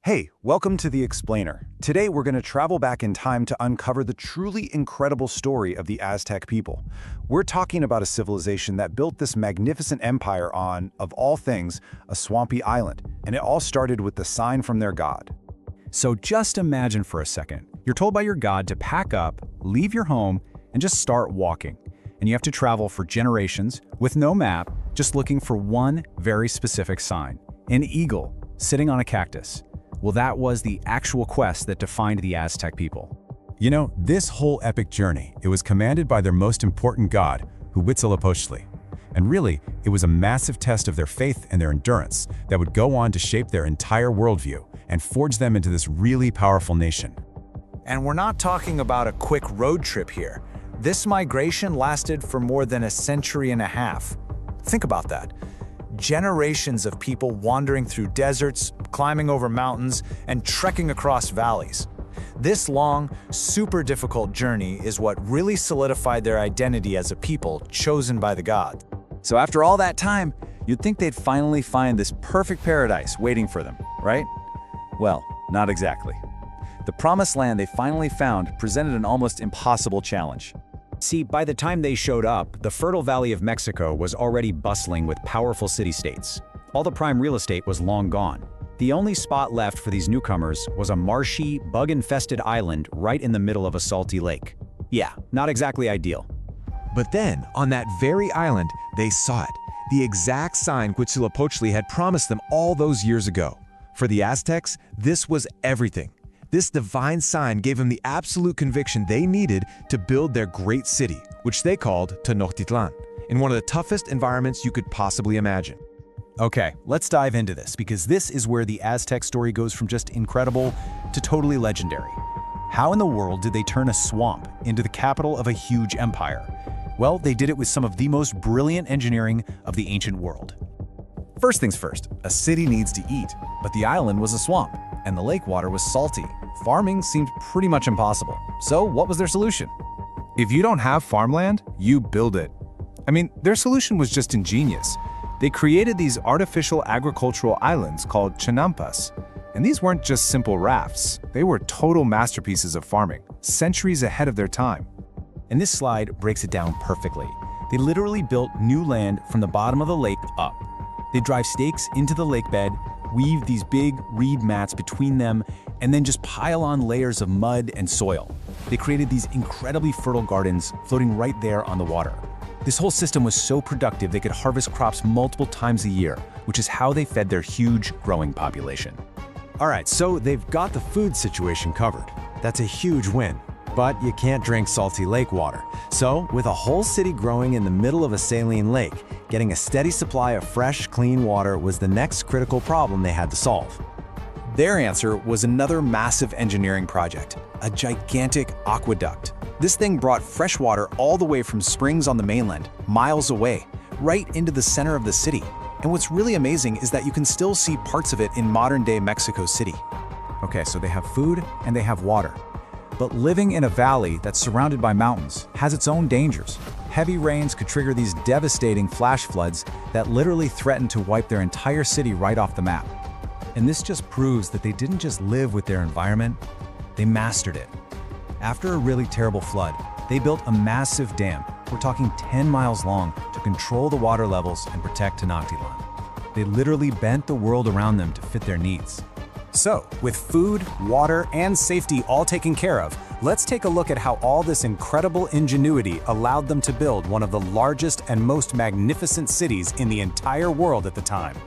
Hey, welcome to The Explainer. Today we're going to travel back in time to uncover the truly incredible story of the Aztec people. We're talking about a civilization that built this magnificent empire on, of all things, a swampy island, and it all started with the sign from their god. So just imagine for a second, you're told by your god to pack up, leave your home, and just start walking. And you have to travel for generations with no map, just looking for one very specific sign, an eagle sitting on a cactus. Well, that was the actual quest that defined the Aztec people. You know, this whole epic journey, it was commanded by their most important god, Huitzilopochtli. And really, it was a massive test of their faith and their endurance that would go on to shape their entire worldview and forge them into this really powerful nation. And we're not talking about a quick road trip here. This migration lasted for more than a century and a half. Think about that. Generations of people wandering through deserts, climbing over mountains, and trekking across valleys. This long, super difficult journey is what really solidified their identity as a people chosen by the gods. So after all that time, you'd think they'd finally find this perfect paradise waiting for them, right? Well, not exactly. The promised land they finally found presented an almost impossible challenge. See, by the time they showed up, the fertile Valley of Mexico was already bustling with powerful city-states. All the prime real estate was long gone. The only spot left for these newcomers was a marshy, bug-infested island right in the middle of a salty lake. Yeah, not exactly ideal. But then, on that very island, they saw it, the exact sign Huitzilopochtli had promised them all those years ago. For the Aztecs, this was everything. This divine sign gave them the absolute conviction they needed to build their great city, which they called Tenochtitlan, in one of the toughest environments you could possibly imagine. Okay, let's dive into this, because this is where the Aztec story goes from just incredible to totally legendary. How in the world did they turn a swamp into the capital of a huge empire? Well, they did it with some of the most brilliant engineering of the ancient world. First things first, a city needs to eat, but the island was a swamp, and the lake water was salty. Farming seemed pretty much impossible. So what was their solution? If you don't have farmland, you build it. I mean, their solution was just ingenious. They created these artificial agricultural islands called Chinampas. And these weren't just simple rafts. They were total masterpieces of farming, centuries ahead of their time. And this slide breaks it down perfectly. They literally built new land from the bottom of the lake up. They drive stakes into the lake bed, weave these big reed mats between them, and then just pile on layers of mud and soil. They created these incredibly fertile gardens floating right there on the water. This whole system was so productive they could harvest crops multiple times a year, which is how they fed their huge growing population. All right, so they've got the food situation covered. That's a huge win. But you can't drink salty lake water. So, with a whole city growing in the middle of a saline lake, getting a steady supply of fresh, clean water was the next critical problem they had to solve. Their answer was another massive engineering project, a gigantic aqueduct. This thing brought fresh water all the way from springs on the mainland, miles away, right into the center of the city. And what's really amazing is that you can still see parts of it in modern-day Mexico City. Okay, so they have food and they have water. But living in a valley that's surrounded by mountains has its own dangers. Heavy rains could trigger these devastating flash floods that literally threaten to wipe their entire city right off the map. And this just proves that they didn't just live with their environment, they mastered it. After a really terrible flood, they built a massive dam, we're talking 10 miles long, to control the water levels and protect Tenochtitlan. They literally bent the world around them to fit their needs. So, with food, water, and safety all taken care of, let's take a look at how all this incredible ingenuity allowed them to build one of the largest and most magnificent cities in the entire world at the time.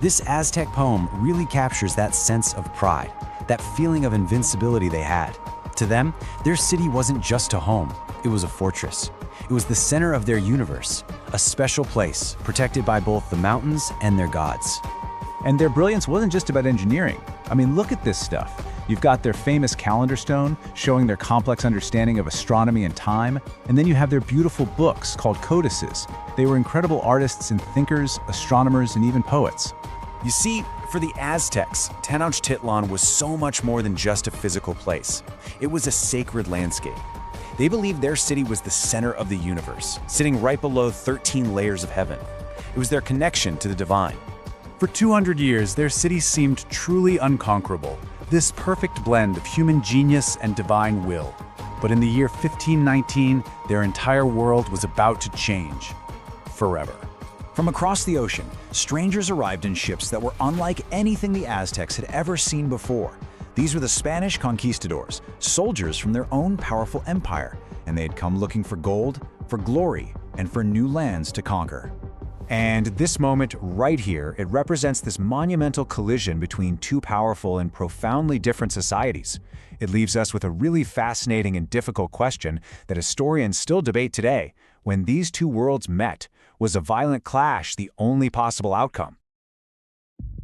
This Aztec poem really captures that sense of pride, that feeling of invincibility they had. To them, their city wasn't just a home, it was a fortress. It was the center of their universe, a special place protected by both the mountains and their gods. And their brilliance wasn't just about engineering. I mean, look at this stuff. You've got their famous calendar stone showing their complex understanding of astronomy and time, and then you have their beautiful books called codices. They were incredible artists and thinkers, astronomers, and even poets. You see, for the Aztecs, Tenochtitlan was so much more than just a physical place. It was a sacred landscape. They believed their city was the center of the universe, sitting right below 13 layers of heaven. It was their connection to the divine. For 200 years, their city seemed truly unconquerable, this perfect blend of human genius and divine will. But in the year 1519, their entire world was about to change. Forever. From across the ocean, strangers arrived in ships that were unlike anything the Aztecs had ever seen before. These were the Spanish conquistadors, soldiers from their own powerful empire, and they had come looking for gold, for glory, and for new lands to conquer. And this moment right here, it represents this monumental collision between two powerful and profoundly different societies. It leaves us with a really fascinating and difficult question that historians still debate today. When these two worlds met, was a violent clash the only possible outcome?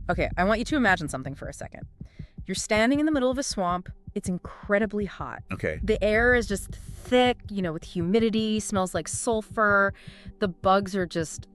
Okay, I want you to imagine something for a second. You're standing in the middle of a swamp. It's incredibly hot. Okay. The air is just thick, with humidity, smells like sulfur. The bugs are just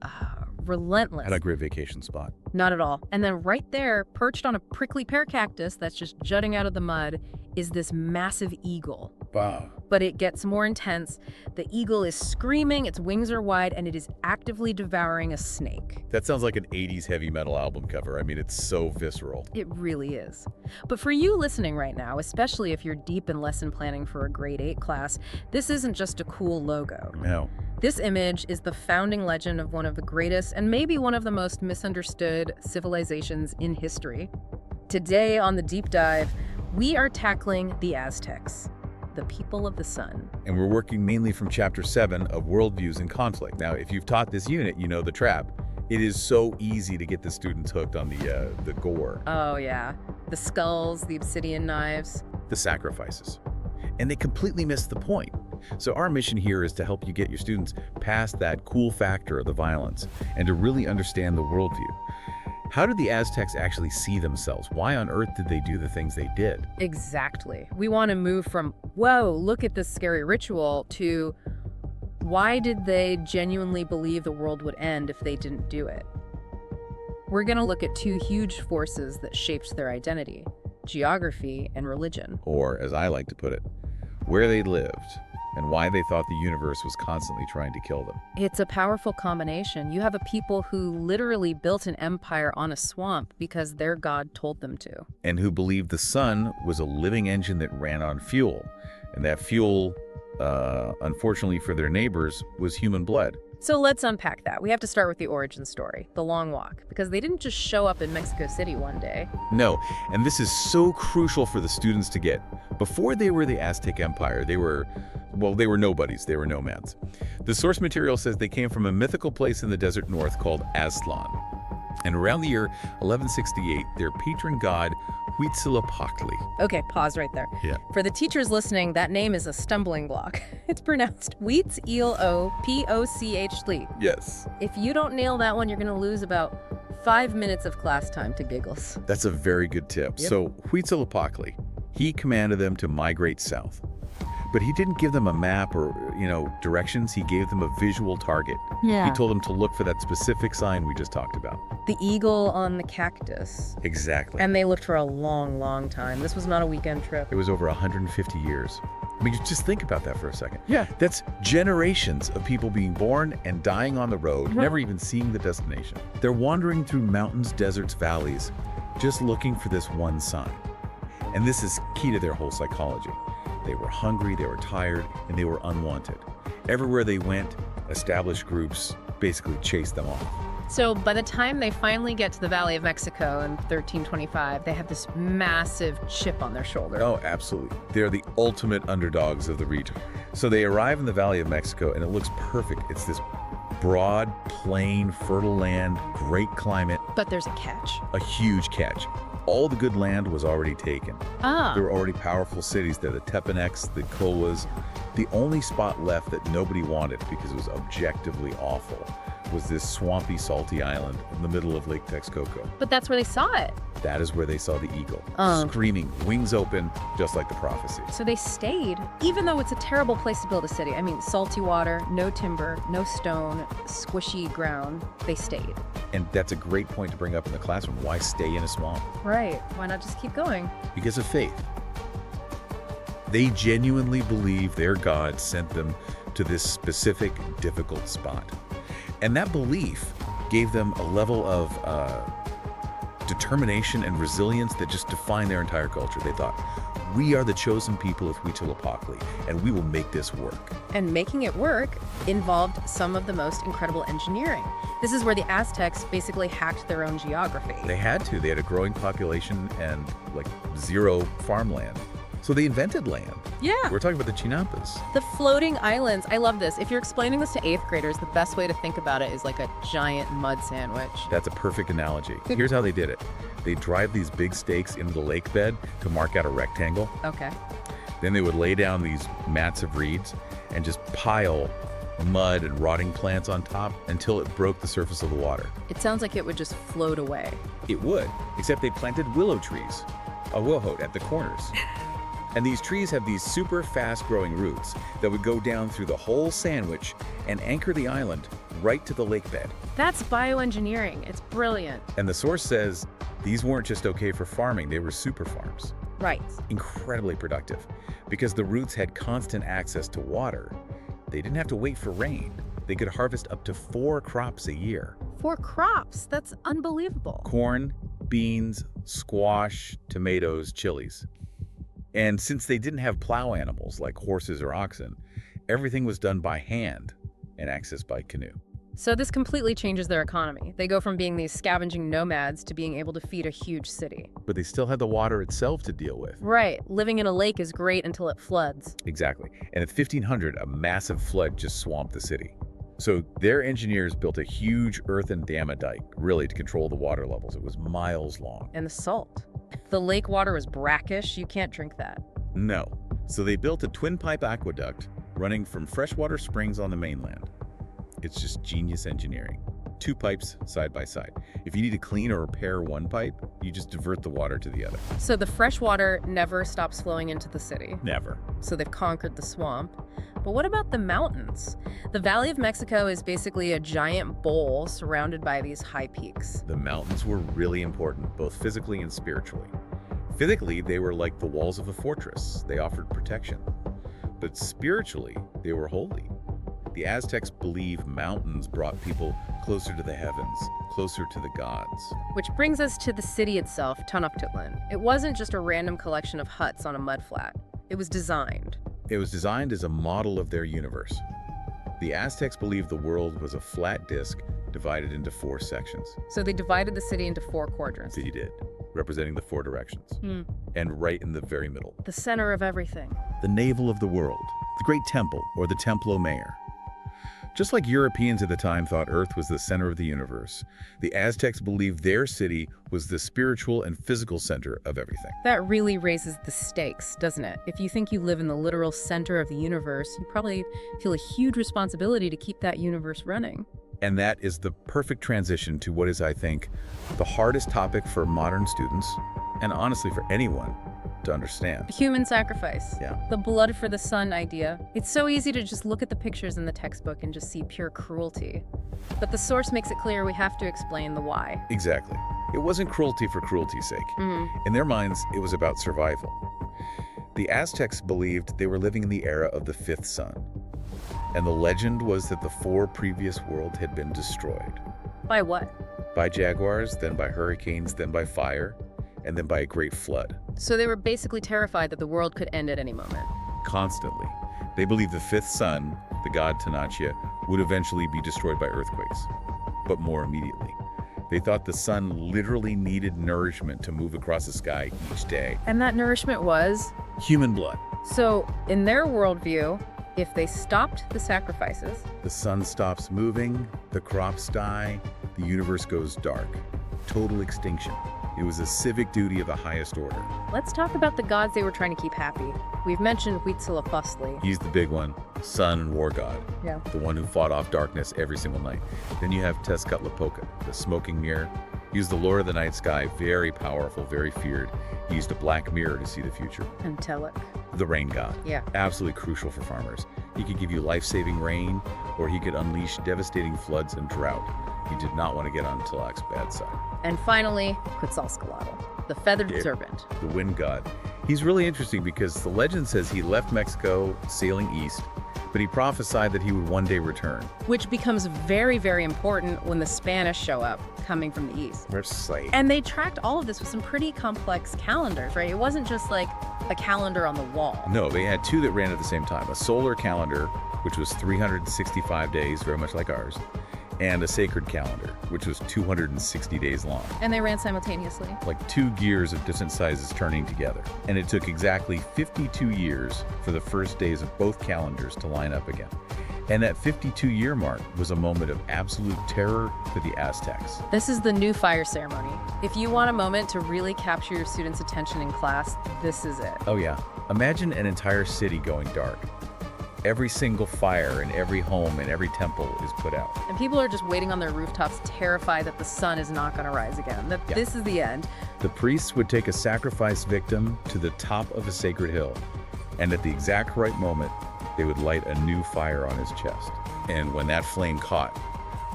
relentless. Had a great vacation spot. Not at all. And then right there, perched on a prickly pear cactus that's just jutting out of the mud, is this massive eagle. Wow. But it gets more intense. The eagle is screaming, its wings are wide, and it is actively devouring a snake. That sounds like an 80s heavy metal album cover. I mean, it's so visceral. It really is. But for you listening right now, especially if you're deep in lesson planning for a grade 8 class, this isn't just a cool logo. No. This image is the founding legend of one of the greatest and maybe one of the most misunderstood civilizations in history. Today on The Deep Dive, we are tackling the Aztecs, the people of the sun. And we're working mainly from Chapter 7 of Worldviews and Conflict. Now, if you've taught this unit, you know the trap. It is so easy to get the students hooked on the gore. Oh, yeah. The skulls, the obsidian knives. The sacrifices. And they completely miss the point. So our mission here is to help you get your students past that cool factor of the violence and to really understand the worldview. How did the Aztecs actually see themselves? Why on earth did they do the things they did? Exactly. We want to move from, whoa, look at this scary ritual, to why did they genuinely believe the world would end if they didn't do it? We're going to look at two huge forces that shaped their identity: geography and religion. Or, as I like to put it, where they lived and why they thought the universe was constantly trying to kill them. It's a powerful combination. You have a people who literally built an empire on a swamp because their god told them to. And who believed the sun was a living engine that ran on fuel. And that fuel, unfortunately for their neighbors, was human blood. So let's unpack that. We have to start with the origin story, the long walk, because they didn't just show up in Mexico City one day. No, and this is so crucial for the students to get. Before they were the Aztec Empire, they were nobodies, they were nomads. The source material says they came from a mythical place in the desert north called Aztlan. And around the year 1168, their patron god, Huitzilopochtli. Okay, pause right there. Yeah. For the teachers listening, that name is a stumbling block. It's pronounced Huitzilopochtli. Yes. If you don't nail that one, you're going to lose about 5 minutes of class time to giggles. That's a very good tip. Yep. So Huitzilopochtli, he commanded them to migrate south. But he didn't give them a map or, directions. He gave them a visual target. Yeah. He told them to look for that specific sign we just talked about. The eagle on the cactus. Exactly. And they looked for a long, long time. This was not a weekend trip. It was over 150 years. I mean, just think about that for a second. Yeah. That's generations of people being born and dying on the road, never even seeing the destination. They're wandering through mountains, deserts, valleys, just looking for this one sign. And this is key to their whole psychology. They were hungry, they were tired, and they were unwanted. Everywhere they went, established groups basically chased them off. So by the time they finally get to the Valley of Mexico in 1325, they have this massive chip on their shoulder. Oh, absolutely. They're the ultimate underdogs of the region. So they arrive in the Valley of Mexico, and it looks perfect. It's this broad, plain, fertile land, great climate. But there's a catch. A huge catch. All the good land was already taken. There were already powerful cities there, the Tepanecs, the Colhuas. The only spot left that nobody wanted, because it was objectively awful, was this swampy, salty island in the middle of Lake Texcoco. But that's where they saw it. That is where they saw the eagle, screaming, wings open, just like the prophecy. So they stayed, even though it's a terrible place to build a city. I mean, salty water, no timber, no stone, squishy ground. They stayed. And that's a great point to bring up in the classroom. Why stay in a swamp? Right. Why not just keep going? Because of faith. They genuinely believe their God sent them to this specific, difficult spot. And that belief gave them a level of determination and resilience that just define their entire culture. They thought, we are the chosen people of Huitzilopochtli, and we will make this work. And making it work involved some of the most incredible engineering. This is where the Aztecs basically hacked their own geography. They had to. They had a growing population and like zero farmland. So they invented land. Yeah. We're talking about the Chinampas. The floating islands. I love this. If you're explaining this to 8th graders, the best way to think about it is like a giant mud sandwich. That's a perfect analogy. Here's how they did it. They drive these big stakes into the lake bed to mark out a rectangle. Okay. Then they would lay down these mats of reeds and just pile mud and rotting plants on top until it broke the surface of the water. It sounds like it would just float away. It would, except they planted willow trees, a willow at the corners. And these trees have these super fast-growing roots that would go down through the whole sandwich and anchor the island right to the lake bed. That's bioengineering. It's brilliant. And the source says these weren't just okay for farming, they were super farms. Right. Incredibly productive. Because the roots had constant access to water, they didn't have to wait for rain. They could harvest up to 4 crops a year. 4 crops? That's unbelievable. Corn, beans, squash, tomatoes, chilies. And since they didn't have plow animals like horses or oxen, everything was done by hand and accessed by canoe. So this completely changes their economy. They go from being these scavenging nomads to being able to feed a huge city. But they still had the water itself to deal with. Right. Living in a lake is great until it floods. Exactly. And in 1500, a massive flood just swamped the city. So their engineers built a huge earthen dam dike, really to control the water levels. It was miles long. And the salt. The lake water was brackish. You can't drink that. No. So they built a twin-pipe aqueduct running from freshwater springs on the mainland. It's just genius engineering. 2 pipes side by side. If you need to clean or repair one pipe, you just divert the water to the other. So the fresh water never stops flowing into the city. Never. So they've conquered the swamp. But what about the mountains? The Valley of Mexico is basically a giant bowl surrounded by these high peaks. The mountains were really important, both physically and spiritually. Physically, they were like the walls of a fortress. They offered protection. But spiritually, they were holy. The Aztecs believed mountains brought people closer to the heavens, closer to the gods. Which brings us to the city itself, Tenochtitlan. It wasn't just a random collection of huts on a mudflat. It was designed. It was designed as a model of their universe. The Aztecs believed the world was a flat disk divided into 4 sections. So they divided the city into 4 quadrants. They did, representing the 4 directions. And right in the very middle, The center of everything. the navel of the world, the Great Temple, or the Templo Mayor. Just like Europeans at the time thought Earth was the center of the universe, the Aztecs believed their city was the spiritual and physical center of everything. That really raises the stakes, doesn't it? If you think you live in the literal center of the universe, you probably feel a huge responsibility to keep that universe running. And that is the perfect transition to what is, I think, the hardest topic for modern students, and honestly for anyone, to understand. Human sacrifice. Yeah. The blood for the sun idea. It's so easy to just look at the pictures in the textbook and just see pure cruelty. But the source makes it clear we have to explain the why. Exactly. It wasn't cruelty for cruelty's sake. In their minds, it was about survival. The Aztecs believed they were living in the era of the 5th sun. And the legend was that the 4 previous worlds had been destroyed. By what? By jaguars, then by hurricanes, then by fire, and then by a great flood. So they were basically terrified that the world could end at any moment. Constantly. They believed the 5th sun, the god Tenochtitlan, would eventually be destroyed by earthquakes, but more immediately. They thought the sun literally needed nourishment to move across the sky each day. And that nourishment was? Human blood. So, in their worldview, if they stopped the sacrifices, The sun stops moving, the crops die, the universe goes dark. Total extinction. It was a civic duty of the highest order. let's talk about the gods they were trying to keep happy. We've mentioned Huitzilopochtli. He's the big one, sun and war god. Yeah. The one who fought off darkness every single night. Then you have Tezcatlipoca, the smoking mirror. He was the lord of the night sky, very powerful, very feared. He used a black mirror to see the future. And Telek. The rain god. Yeah. Absolutely crucial for farmers. He could give you life-saving rain, or he could unleash devastating floods and drought. You did not want to get on Telek's bad side. And finally, Quetzalcoatl, the feathered serpent. The wind god. He's really interesting because the legend says he left Mexico sailing east, but he prophesied that he would one day return. Which becomes very, very important when the Spanish show up, coming from the east. Precisely. And they tracked all of this with some pretty complex calendars, right? It wasn't just like a calendar on the wall. No, they had two that ran at the same time. A solar calendar, which was 365 days, very much like ours, and a sacred calendar, which was 260 days long. And they ran simultaneously. Like two gears of different sizes turning together. And it took exactly 52 years for the first days of both calendars to line up again. And that 52-year mark was a moment of absolute terror for the Aztecs. This is the new fire ceremony. If you want a moment to really capture your students' attention in class, this is it. Oh yeah, imagine an entire city going dark. Every single fire in every home and every temple is put out. And people are just waiting on their rooftops, terrified that the sun is not going to rise again, that this is the end. The priests would take a sacrifice victim to the top of a sacred hill, and at the exact right moment, they would light a new fire on his chest. And when that flame caught,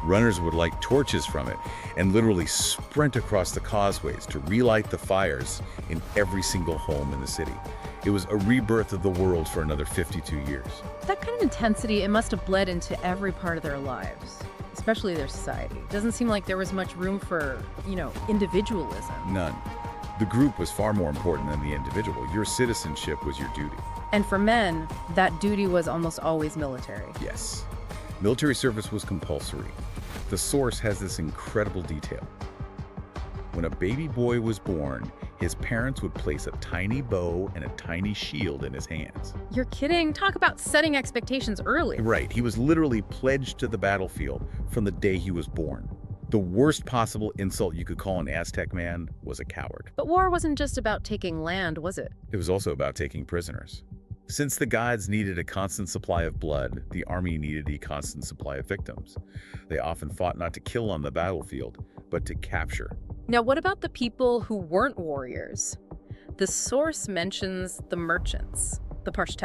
runners would light torches from it and literally sprint across the causeways to relight the fires in every single home in the city. It was a rebirth of the world for another 52 years. That kind of intensity, it must have bled into every part of their lives, especially their society. It doesn't seem like there was much room for, individualism. None. The group was far more important than the individual. Your citizenship was your duty. And for men, that duty was almost always military. Yes. Military service was compulsory. The source has this incredible detail. When a baby boy was born, his parents would place a tiny bow and a tiny shield in his hands. You're kidding? Talk about setting expectations early. Right, he was literally pledged to the battlefield from the day he was born. The worst possible insult you could call an Aztec man was a coward. But war wasn't just about taking land, was it? It was also about taking prisoners. Since the gods needed a constant supply of blood, the army needed a constant supply of victims. They often fought not to kill on the battlefield, but to capture. Now, what about the people who weren't warriors? The source mentions the merchants, the perched.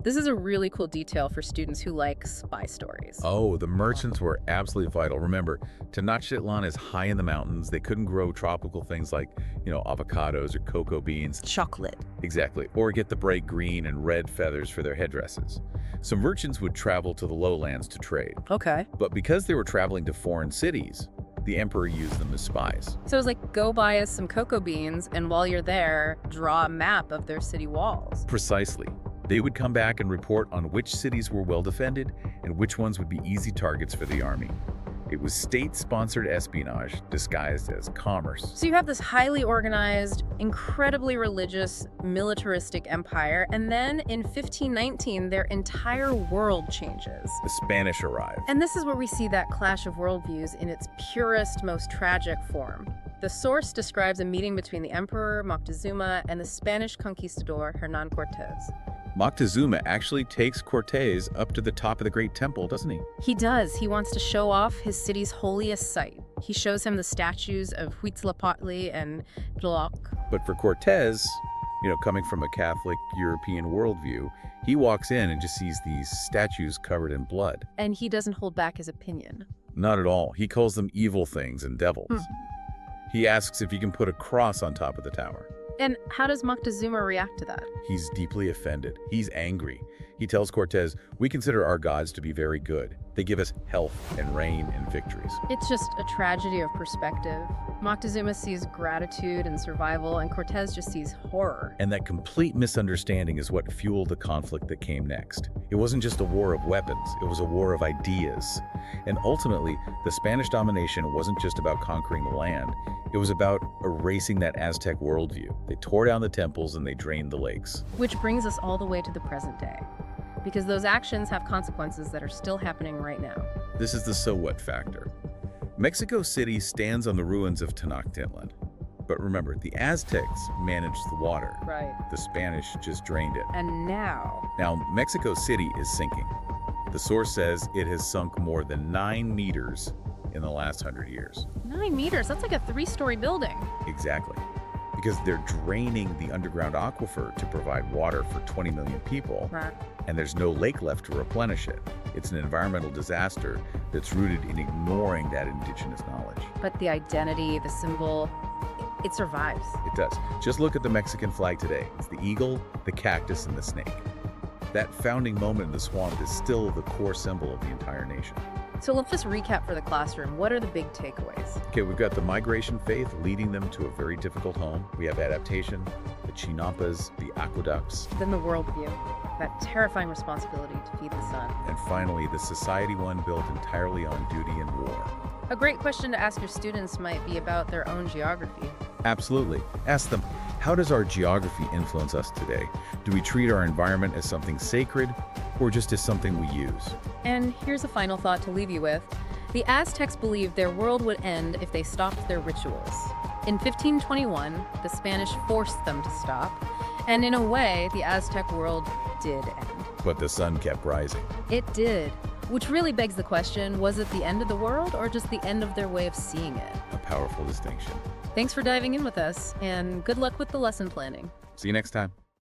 This is a really cool detail for students who like spy stories. Oh, the merchants were absolutely vital. Remember, Tenochtitlan is high in the mountains. They couldn't grow tropical things like, avocados or cocoa beans. Chocolate. Exactly. Or get the bright green and red feathers for their headdresses. So merchants would travel to the lowlands to trade. Okay. But because they were traveling to foreign cities, the emperor used them as spies. So it was like, go buy us some cocoa beans, and while you're there, draw a map of their city walls. Precisely. They would come back and report on which cities were well defended and which ones would be easy targets for the army. It was state-sponsored espionage disguised as commerce. So you have this highly organized, incredibly religious, militaristic empire, and then in 1519, their entire world changes. The Spanish arrived. And this is where we see that clash of worldviews in its purest, most tragic form. The source describes a meeting between the Emperor Moctezuma and the Spanish conquistador Hernán Cortés. Moctezuma actually takes Cortés up to the top of the Great Temple, doesn't he? He does. He wants to show off his city's holiest site. He shows him the statues of Huitzilopochtli and Tlaloc. But for Cortés, coming from a Catholic European worldview, he walks in and just sees these statues covered in blood. And he doesn't hold back his opinion. Not at all. He calls them evil things and devils. He asks if he can put a cross on top of the tower. And how does Moctezuma react to that? He's deeply offended. He's angry. He tells Cortés, "We consider our gods to be very good. They give us health and rain and victories." It's just a tragedy of perspective. Moctezuma sees gratitude and survival, and Cortés just sees horror. And that complete misunderstanding is what fueled the conflict that came next. It wasn't just a war of weapons, it was a war of ideas. And ultimately, the Spanish domination wasn't just about conquering the land, it was about erasing that Aztec worldview. They tore down the temples and they drained the lakes. Which brings us all the way to the present day, because those actions have consequences that are still happening right now. This is the so what factor. Mexico City stands on the ruins of Tenochtitlan. But remember, the Aztecs managed the water. Right. The Spanish just drained it. And now Mexico City is sinking. The source says it has sunk more than 9 meters in the last 100 years. 9 meters, that's like a 3-story building. Exactly. Because they're draining the underground aquifer to provide water for 20 million people, Right. and there's no lake left to replenish it. It's an environmental disaster that's rooted in ignoring that indigenous knowledge. But the identity, the symbol, it survives. It does. Just look at the Mexican flag today. It's the eagle, the cactus, and the snake. That founding moment in the swamp is still the core symbol of the entire nation. So let's just recap for the classroom. What are the big takeaways? Okay, we've got the migration faith leading them to a very difficult home. We have adaptation, the Chinampas, the aqueducts, Then the worldview, that terrifying responsibility to feed the sun. and finally the society one built entirely on duty and war. A great question to ask your students might be about their own geography. Absolutely. Ask them, how does our geography influence us today? Do we treat our environment as something sacred or just as something we use? And here's a final thought to leave you with. The Aztecs believed their world would end if they stopped their rituals. In 1521, the Spanish forced them to stop, and in a way, the Aztec world did end. But the sun kept rising. It did, which really begs the question, was it the end of the world or just the end of their way of seeing it? A powerful distinction. Thanks for diving in with us, and good luck with the lesson planning. See you next time.